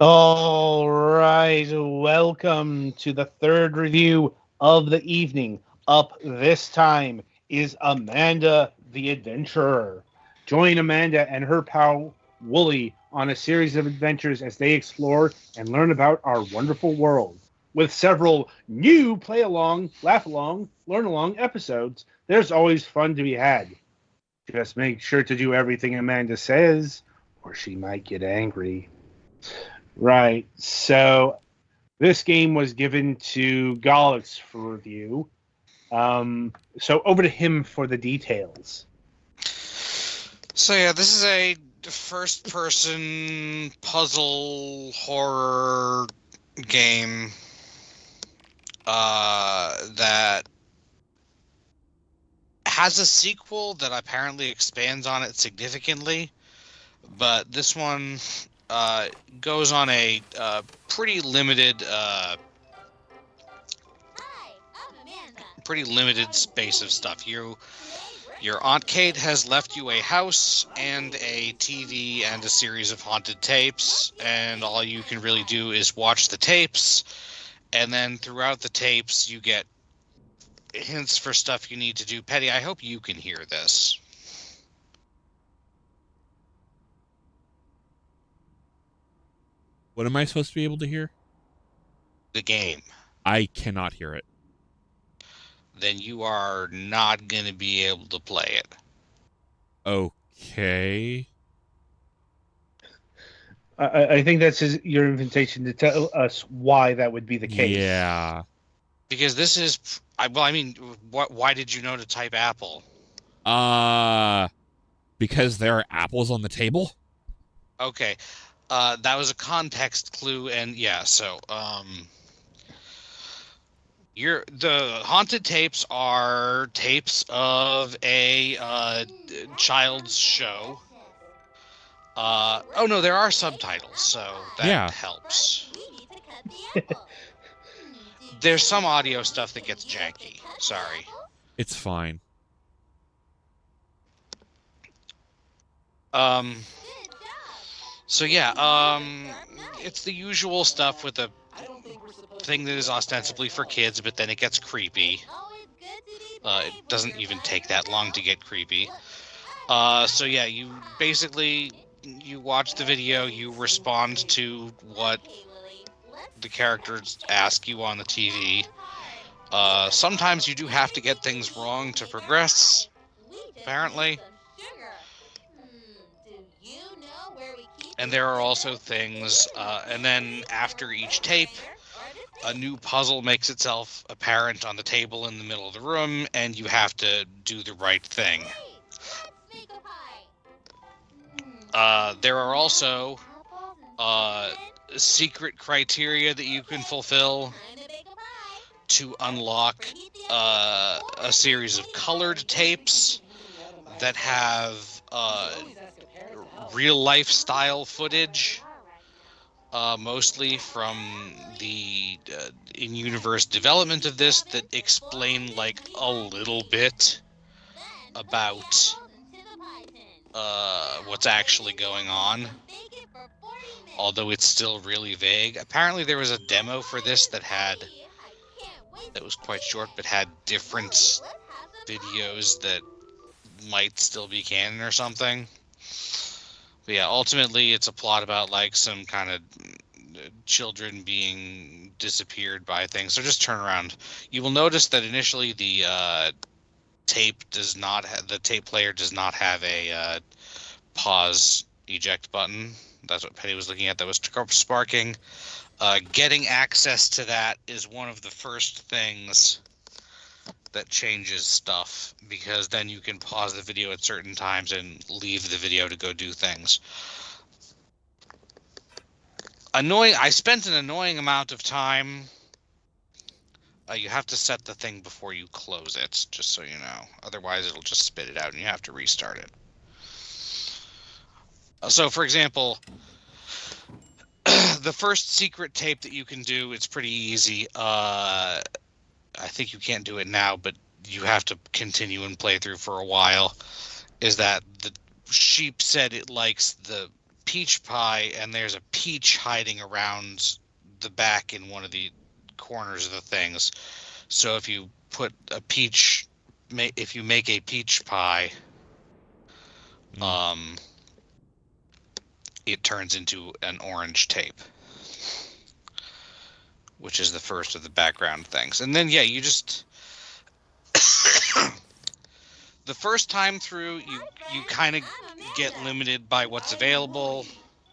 All right, welcome to the third review of the evening. Up this time is Amanda the Adventurer. Join Amanda and her pal Wooly on a series of adventures as they explore and learn about our wonderful world. With several new play along, laugh along, learn along episodes, there's always fun to be had. Just make sure to do everything Amanda says, or she might get angry. Right. So this game was given to Gollix for review. So over to him for the details. So yeah, this is a first-person puzzle horror game that has a sequel that apparently expands on it significantly, but this one goes on a pretty limited space of stuff. Your Aunt Kate has left you a house and a TV and a series of haunted tapes, and all you can really do is watch the tapes, and then throughout the tapes you get hints for stuff you need to do. Petty, I hope you can hear this. What am I supposed to be able to hear? The game. I cannot hear it. Then you are not going to be able to play it. Okay. I think that's your invitation to tell us why that would be the case. Yeah. Because this is, why did you know to type Apple? Because there are apples on the table? Okay. That was a context clue, and yeah, so, the haunted tapes are tapes of a child's show. Oh no, there are subtitles, so that helps. There's some audio stuff that gets janky. Sorry. It's fine. So yeah, it's the usual stuff with a thing that is ostensibly for kids, but then it gets creepy. It doesn't even take that long to get creepy. So yeah, you basically, you watch the video, you respond to what the characters ask you on the TV. Sometimes you do have to get things wrong to progress, apparently. And there are also things, and then after each tape, a new puzzle makes itself apparent on the table in the middle of the room, and you have to do the right thing. There are also secret criteria that you can fulfill to unlock a series of colored tapes that have real-life style footage, mostly from the in-universe development of this, that explain like a little bit about what's actually going on, although it's still really vague. Apparently there was a demo for this that was quite short, but had different videos that might still be canon or something. But yeah, ultimately it's a plot about like some kind of children being disappeared by things. So just turn around. You will notice that initially the tape player does not have a pause eject button. That's what Penny was looking at. That was sparking. Getting access to that is one of the first things that changes stuff, because then you can pause the video at certain times and leave the video to go do things. I spent an annoying amount of time. You have to set the thing before you close it, just so you know. Otherwise, it'll just spit it out and you have to restart it. So, for example, the first secret tape that you can do, it's pretty easy. I think you can't do it now, but you have to continue and play through for a while, is that the sheep said it likes the peach pie, and there's a peach hiding around the back in one of the corners of the things. So if you put a peach, if you make a peach pie, it turns into an orange tape, which is the first of the background things. And then, yeah, you just... the first time through, you kind of get limited by what's available.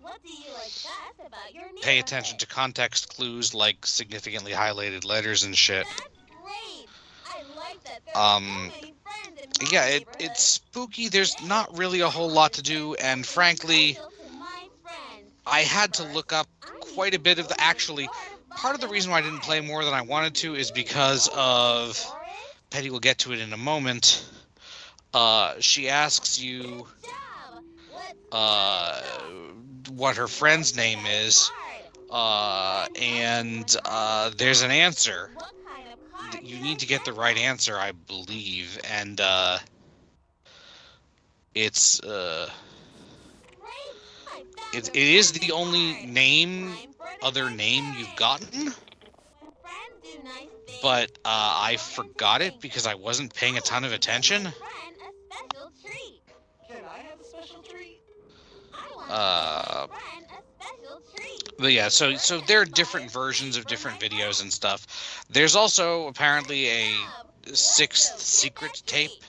What do you like best about your neighborhood? Pay attention to context clues like significantly highlighted letters and shit. That's great. I like that there are so many friends in my Yeah, neighborhood. it's spooky. There's not really a whole lot to do, and frankly, Special to my friend. I had to look up quite a bit of the... Actually, part of the reason why I didn't play more than I wanted to is because of... Petty will get to it in a moment. She asks you what her friend's name is, and there's an answer. You need to get the right answer, I believe, and it is the only other name you've gotten, but I forgot it because I wasn't paying a ton of attention. Can I have a special treat? But yeah, so there are different versions of different videos and stuff. There's also apparently a sixth secret tape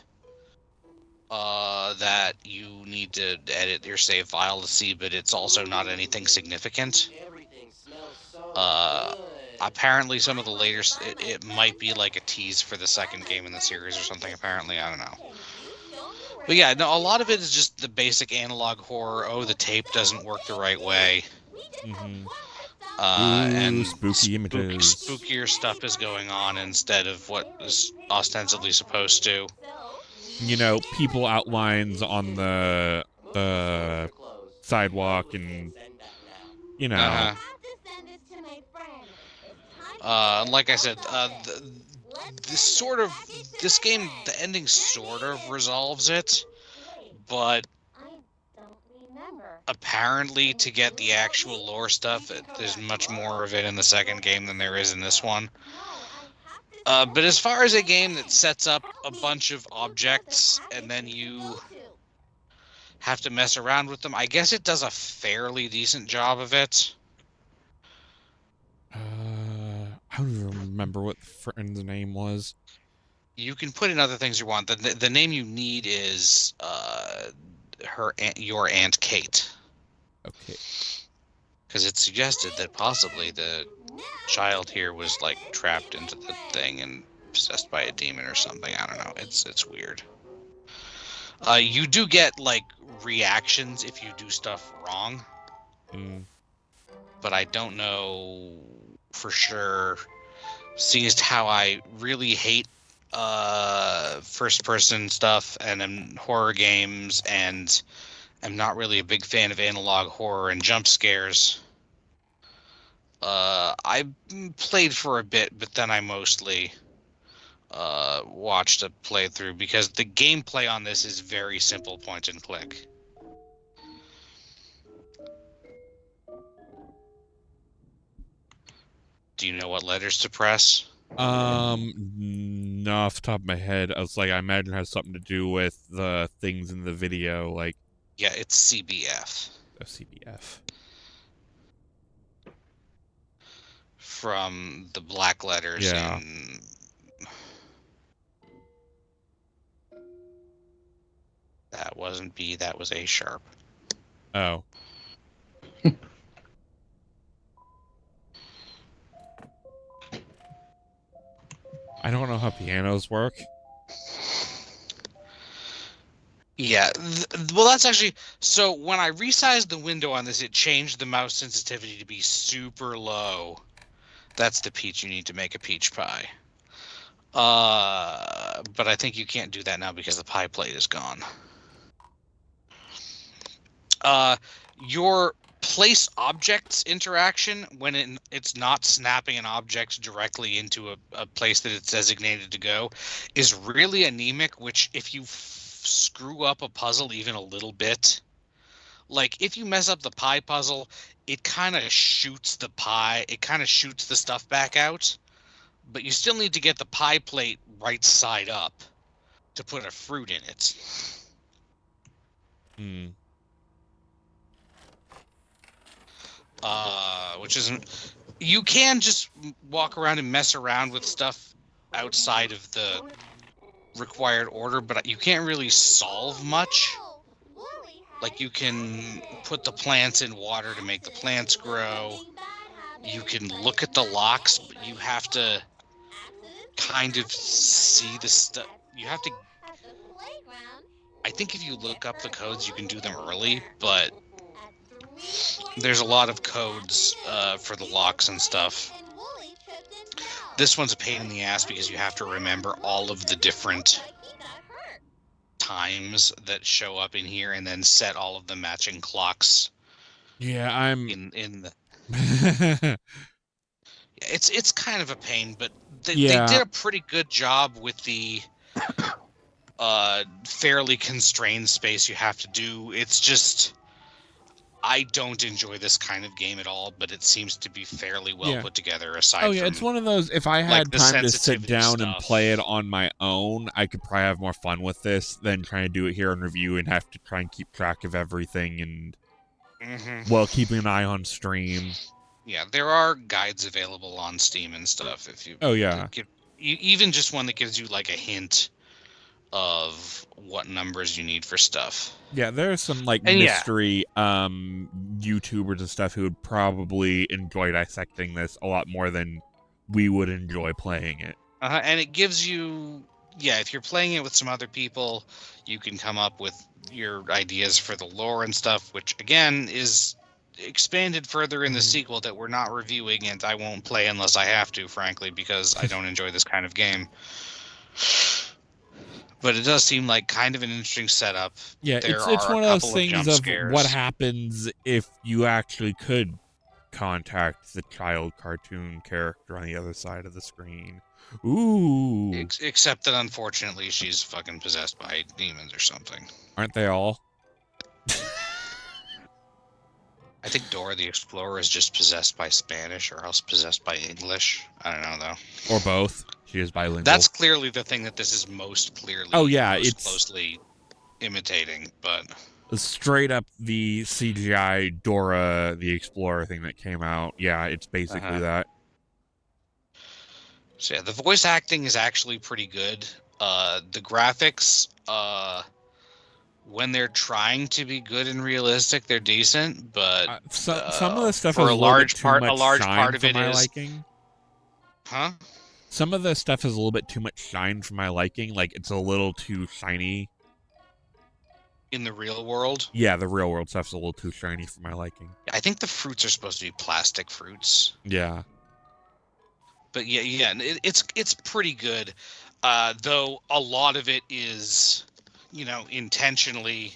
that you need to edit your save file to see, but it's also not anything significant. Everything smells so good. Apparently some of the later... It might be like a tease for the second game in the series or something, apparently. I don't know. But yeah, no, a lot of it is just the basic analog horror. Oh, the tape doesn't work the right way. And spooky images. Spookier stuff is going on instead of what is ostensibly supposed to. You know, people outlines on the sidewalk, and you know. Like I said, this game, the ending sort of resolves it, but apparently to get the actual lore stuff, there's much more of it in the second game than there is in this one. But as far as a game that sets up a bunch of objects and then you have to mess around with them, I guess it does a fairly decent job of it. I don't even remember what the friend's name was. You can put in other things you want. The name you need is your Aunt Kate. Okay. Because it suggested that possibly the child here was like trapped into the thing and possessed by a demon or something. I don't know. It's weird. You do get like reactions if you do stuff wrong. But I don't know for sure, seeing as how I really hate first person stuff and horror games, and I'm not really a big fan of analog horror and jump scares. I played for a bit, but then I mostly watched a playthrough because the gameplay on this is very simple point and click. Do you know what letters to press? No, off the top of my head, I was like, I imagine it has something to do with the things in the video, like... Yeah, it's CBF. Oh, CBF. From the black letters. Yeah. In... That wasn't B, that was A sharp. Oh. I don't know how pianos work. Yeah, well, that's actually... So, when I resized the window on this, it changed the mouse sensitivity to be super low. That's the peach you need to make a peach pie. But I think you can't do that now because the pie plate is gone. Your place objects interaction, when it's not snapping an object directly into a place that it's designated to go, is really anemic, which if you screw up a puzzle even a little bit, Like, if you mess up the pie puzzle, it kind of shoots the pie. It kind of shoots the stuff back out. But you still need to get the pie plate right side up to put a fruit in it. Hmm. Which isn't... You can just walk around and mess around with stuff outside of the required order, but you can't really solve much. Like, you can put the plants in water to make the plants grow. You can look at the locks, but you have to kind of see the stuff. You have to... I think if you look up the codes, you can do them early, but there's a lot of codes for the locks and stuff. This one's a pain in the ass because you have to remember all of the different times that show up in here and then set all of the matching clocks. Yeah, I'm. In the... It's kind of a pain, but they did a pretty good job with the fairly constrained space you have to do. It's just, I don't enjoy this kind of game at all, but it seems to be fairly well put together. Aside from, it's one of those. If I had time to sit down and play it on my own, I could probably have more fun with this than trying to do it here in review and have to try and keep track of everything and while keeping an eye on stream. Yeah, there are guides available on Steam and stuff. If you even just one that gives you like a hint of what numbers you need for stuff. Yeah, there's some mystery YouTubers and stuff who would probably enjoy dissecting this a lot more than we would enjoy playing it. And it gives you, if you're playing it with some other people, you can come up with your ideas for the lore and stuff, which again is expanded further in the sequel that we're not reviewing, and I won't play unless I have to, frankly, because I don't enjoy this kind of game. But it does seem like kind of an interesting setup. Yeah, it's one of those things of what happens if you actually could contact the child cartoon character on the other side of the screen. Ooh. Except that unfortunately she's fucking possessed by demons or something. Aren't they all? I think Dora the Explorer is just possessed by Spanish or else possessed by English. I don't know, though. Or both. She is bilingual. That's clearly the thing that this is most clearly it's closely imitating, but... Straight up the CGI Dora the Explorer thing that came out. Yeah, it's basically that. So yeah, the voice acting is actually pretty good. The graphics... when they're trying to be good and realistic, they're decent, but some of the stuff for is a large part of it my is liking. Huh? Some of the stuff is a little bit too much shine for my liking. Like, it's a little too shiny. In the real world? Yeah, the real world stuff's a little too shiny for my liking. I think the fruits are supposed to be plastic fruits. Yeah. But it's pretty good. Though a lot of it is, intentionally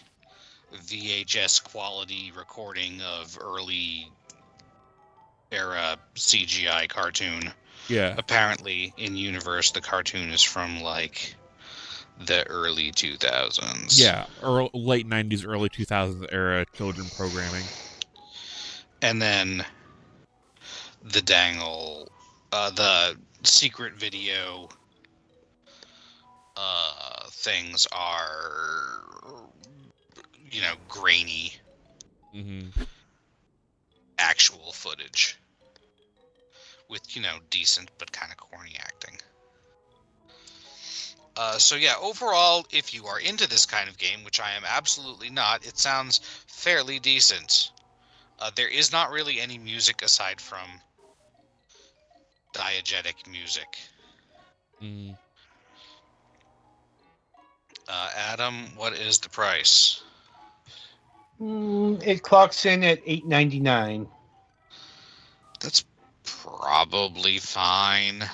VHS quality recording of early era CGI cartoon. Yeah. Apparently, in universe, the cartoon is from like the early 2000s. Yeah, late 90s, early 2000s era children programming. And then the the secret video things are, grainy actual footage with, decent but kind of corny acting. So yeah, overall, if you are into this kind of game, which I am absolutely not, it sounds fairly decent. There is not really any music aside from diegetic music. Adam, what is the price? It clocks in at $8.99. That's probably fine.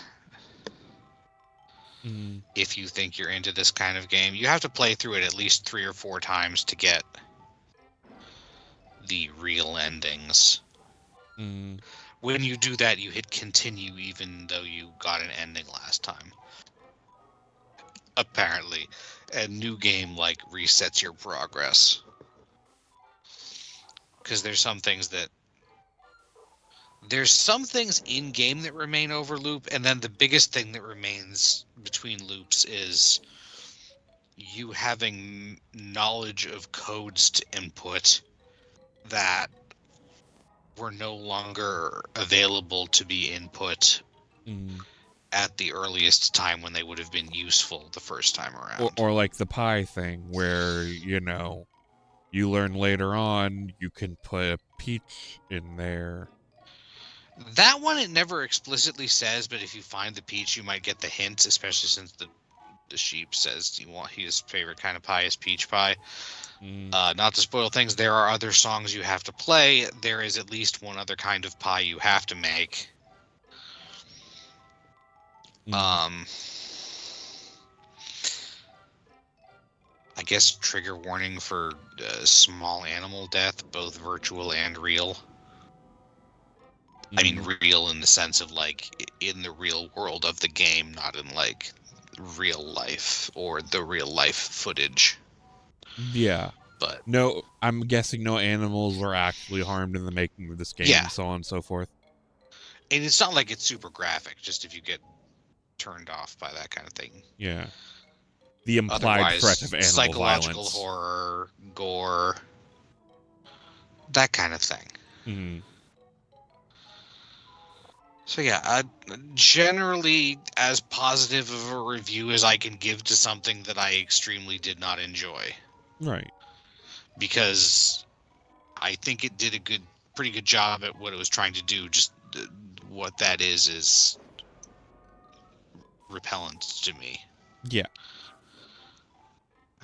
If you think you're into this kind of game. You have to play through it at least 3 or 4 times to get the real endings. When you do that, you hit continue even though you got an ending last time. Apparently. And new game, resets your progress. because there's some things in game that remain over loop, and then the biggest thing that remains between loops is you having knowledge of codes to input that were no longer available to be input at the earliest time when they would have been useful the first time around. Or like the pie thing where, you know, you learn later on you can put a peach in there. That one it never explicitly says, but if you find the peach, you might get the hint, especially since the sheep says his favorite kind of pie is peach pie. Not to spoil things, there are other songs you have to play. There is at least one other kind of pie you have to make. I guess trigger warning for small animal death, both virtual and real. I mean, real in the sense of, like, in the real world of the game, not in, like, real life or the real life footage. Yeah. But no, I'm guessing no animals were actually harmed in the making of this game, so on and so forth. And it's not like it's super graphic, just if you get turned off by that kind of thing. Yeah. The implied threat of animal psychological violence. Horror, gore, that kind of thing. So yeah, generally as positive of a review as I can give to something that I extremely did not enjoy. Right. Because I think it did a pretty good job at what it was trying to do. Just what that is repellent to me. Yeah.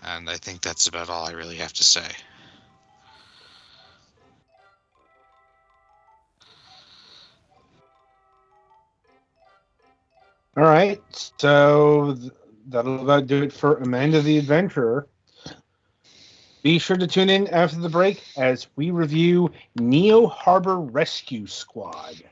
And I think that's about all I really have to say. All right, so that'll about do it for Amanda the Adventurer. Be sure to tune in after the break as we review Neo Harbor Rescue Squad.